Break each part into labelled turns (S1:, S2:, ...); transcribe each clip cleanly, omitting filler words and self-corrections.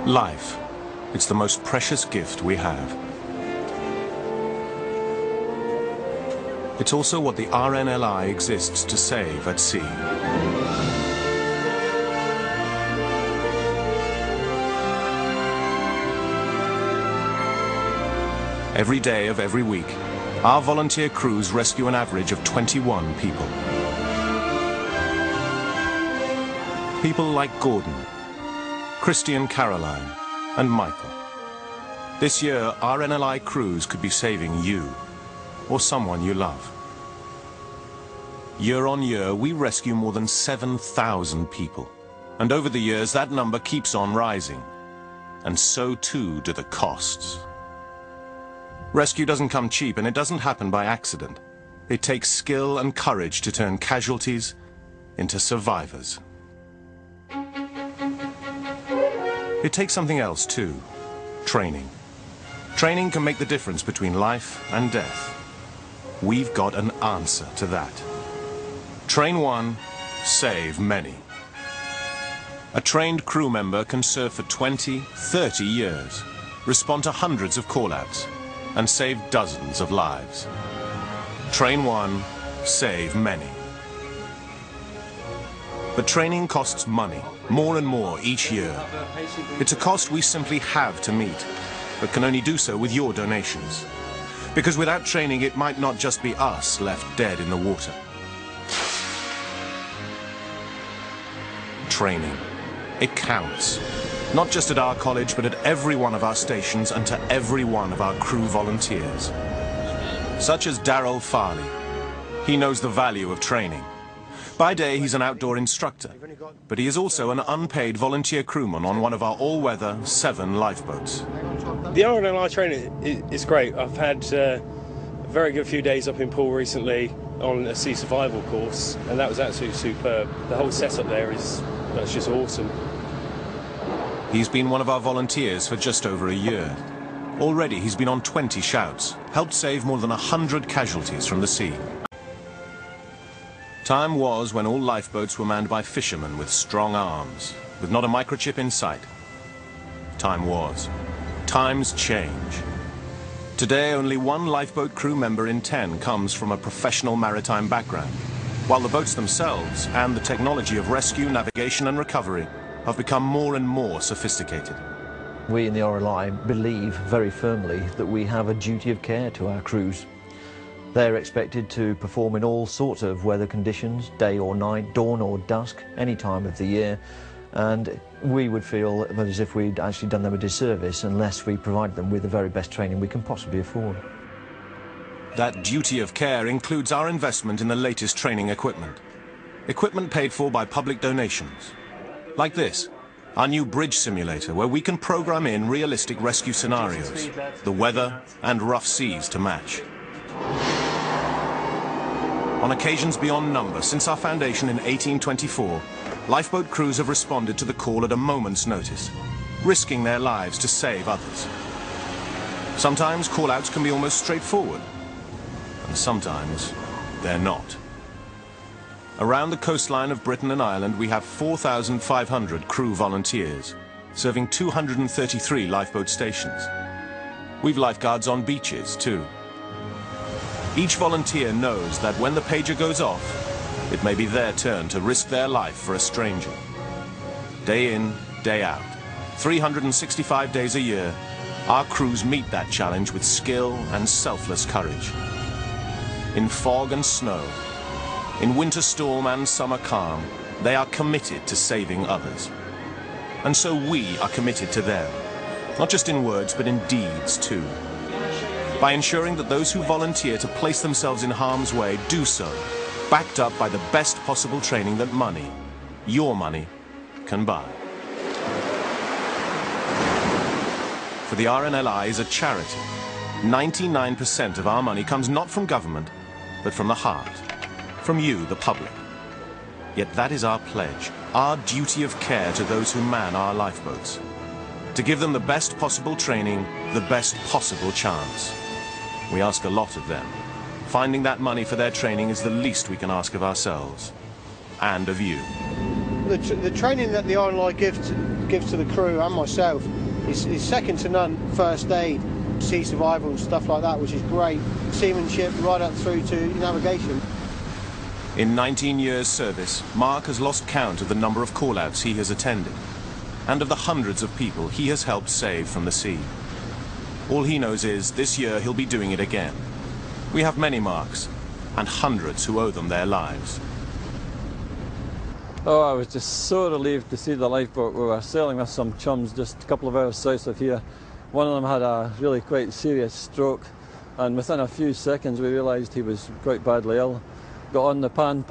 S1: Life. It's the most precious gift we have. It's also what the RNLI exists to save at sea. Every day of every week, our volunteer crews rescue an average of 21 people. People like Gordon, Christian, Caroline, and Michael. This year, RNLI crews could be saving you, or someone you love. Year on year, we rescue more than 7,000 people. And over the years, that number keeps on rising. And so too do the costs. Rescue doesn't come cheap, and it doesn't happen by accident. It takes skill and courage to turn casualties into survivors. It takes something else too, training. Training can make the difference between life and death. We've got an answer to that. Train one, save many. A trained crew member can serve for 20, 30 years, respond to hundreds of call-outs, and save dozens of lives. Train one, save many. But training costs money, more and more each year. It's a cost we simply have to meet, but can only do so with your donations. Because without training, it might not just be us left dead in the water. Training. It counts. Not just at our college, but at every one of our stations and to every one of our crew volunteers. Such as Darryl Farley. He knows the value of training. By day, he's an outdoor instructor, but he is also an unpaid volunteer crewman on one of our all-weather 7 lifeboats.
S2: The RNLI Train is great. I've had a very good few days up in Poole recently on a sea survival course, and that was absolutely superb. The whole setup there that's just awesome.
S1: He's been one of our volunteers for just over a year. Already, he's been on 20 shouts, helped save more than 100 casualties from the sea. Time was when all lifeboats were manned by fishermen with strong arms, with not a microchip in sight. Time was. Times change. Today, only 1 lifeboat crew member in 10 comes from a professional maritime background, while the boats themselves and the technology of rescue, navigation and recovery have become more and more sophisticated.
S3: We in the RNLI believe very firmly that we have a duty of care to our crews. They're expected to perform in all sorts of weather conditions, day or night, dawn or dusk, any time of the year, and we would feel as if we'd actually done them a disservice unless we provide them with the very best training we can possibly afford.
S1: That duty of care includes our investment in the latest training equipment. Equipment paid for by public donations. Like this, our new bridge simulator, where we can program in realistic rescue scenarios, the weather and rough seas to match. On occasions beyond number, since our foundation in 1824, lifeboat crews have responded to the call at a moment's notice, risking their lives to save others. Sometimes call-outs can be almost straightforward, and sometimes they're not. Around the coastline of Britain and Ireland, we have 4,500 crew volunteers, serving 233 lifeboat stations. We've lifeguards on beaches, too. Each volunteer knows that when the pager goes off, it may be their turn to risk their life for a stranger. Day in, day out, 365 days a year, our crews meet that challenge with skill and selfless courage. In fog and snow, in winter storm and summer calm, they are committed to saving others. And so we are committed to them, not just in words, but in deeds too. By ensuring that those who volunteer to place themselves in harm's way do so, backed up by the best possible training that money, your money, can buy. For the RNLI is a charity. 99% of our money comes not from government, but from the heart, from you, the public. Yet that is our pledge, our duty of care to those who man our lifeboats. To give them the best possible training, the best possible chance. We ask a lot of them. Finding that money for their training is the least we can ask of ourselves. And of you.
S4: The training that the RNLI give to the crew and myself is second to none. First aid, sea survival and stuff like that, which is great. Seamanship right up through to navigation.
S1: In 19 years' service, Mark has lost count of the number of call-outs he has attended, and of the hundreds of people he has helped save from the sea. All he knows is this year he'll be doing it again. We have many Marks, and hundreds who owe them their lives.
S5: Oh, I was just so relieved to see the lifeboat. We were sailing with some chums just a couple of hours south of here. One of them had a really quite serious stroke, and within a few seconds we realised he was quite badly ill. Got on the pan,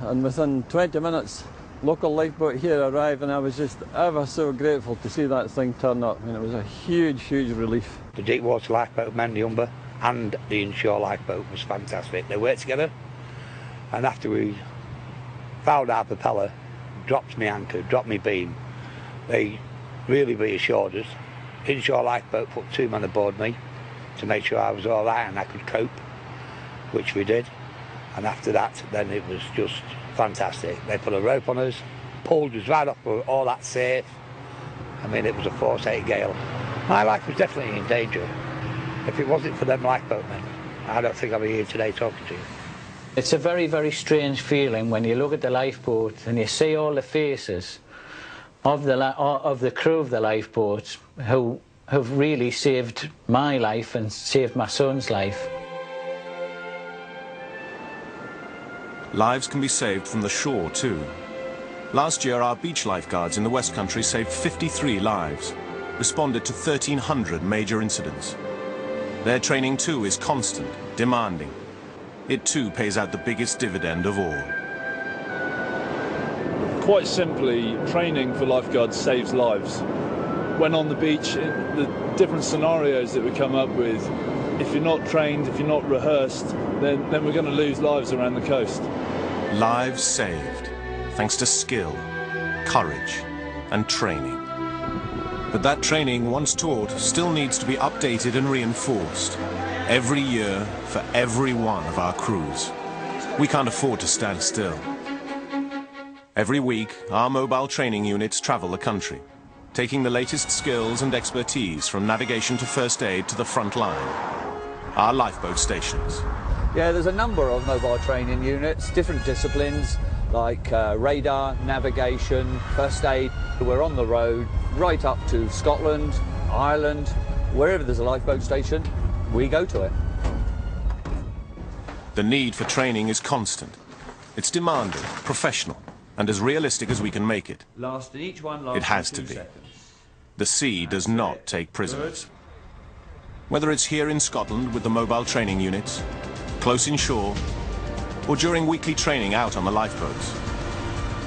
S5: and within 20 minutes local lifeboat here arrived, and I was just ever so grateful to see that thing turn up. I mean, it was a huge, huge relief.
S6: The deep water lifeboat man, the Umber, and the inshore lifeboat was fantastic. They worked together, and after we fouled our propeller, dropped me anchor, dropped me beam, they really reassured us. Inshore lifeboat put 2 men aboard me to make sure I was all right and I could cope, which we did. And after that, then it was just fantastic. They put a rope on us, pulled us right up, we were all that safe. I mean, it was a force 8 gale. My life was definitely in danger. If it wasn't for them lifeboatmen, I don't think I'd be here today talking to you.
S7: It's a very, very strange feeling when you look at the lifeboat and you see all the faces of the crew of the lifeboat who have really saved my life and saved my son's life.
S1: Lives can be saved from the shore too. Last year our beach lifeguards in the West Country saved 53 lives, responded to 1,300 major incidents. Their training too is constant, demanding. It too pays out the biggest dividend of all.
S8: Quite simply, training for lifeguards saves lives. When on the beach, the different scenarios that we come up with, if you're not trained, if you're not rehearsed, then we're going to lose lives around the coast.
S1: Lives saved, thanks to skill, courage, and training. But that training, once taught, still needs to be updated and reinforced. Every year, for every one of our crews. We can't afford to stand still. Every week, our mobile training units travel the country, taking the latest skills and expertise from navigation to first aid to the front line. Our lifeboat stations.
S9: Yeah, there's a number of mobile training units, different disciplines like radar, navigation, first aid. We're on the road right up to Scotland, Ireland, wherever there's a lifeboat station, we go to it.
S1: The need for training is constant. It's demanding, professional, and as realistic as we can make it. It has to be. The sea does not take prisoners. Whether it's here in Scotland with the mobile training units, close inshore, or during weekly training out on the lifeboats.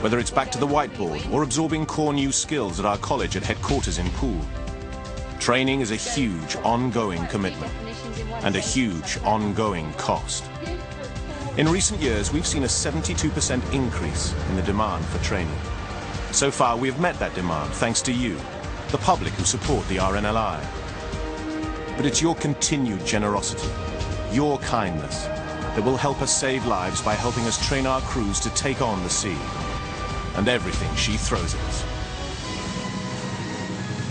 S1: Whether it's back to the whiteboard or absorbing core new skills at our college at headquarters in Poole. Training is a huge ongoing commitment and a huge ongoing cost. In recent years, we've seen a 72% increase in the demand for training. So far, we have met that demand thanks to you, the public who support the RNLI. But it's your continued generosity, your kindness, that will help us save lives by helping us train our crews to take on the sea and everything she throws at us.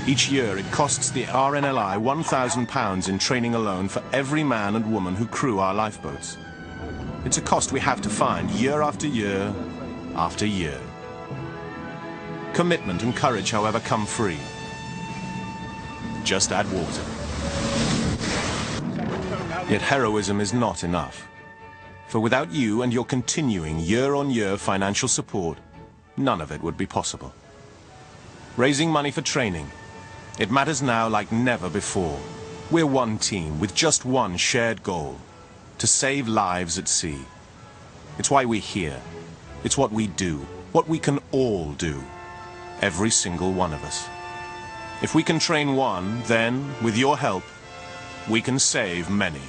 S1: Each year it costs the RNLI £1,000 in training alone for every man and woman who crew our lifeboats. It's a cost we have to find year after year after year. Commitment and courage, however, come free. Just add water. Yet heroism is not enough. For without you and your continuing year-on-year financial support, none of it would be possible. Raising money for training, it matters now like never before. We're one team with just one shared goal, to save lives at sea. It's why we're here. It's what we do, what we can all do, every single one of us. If we can train one, then, with your help, we can save many.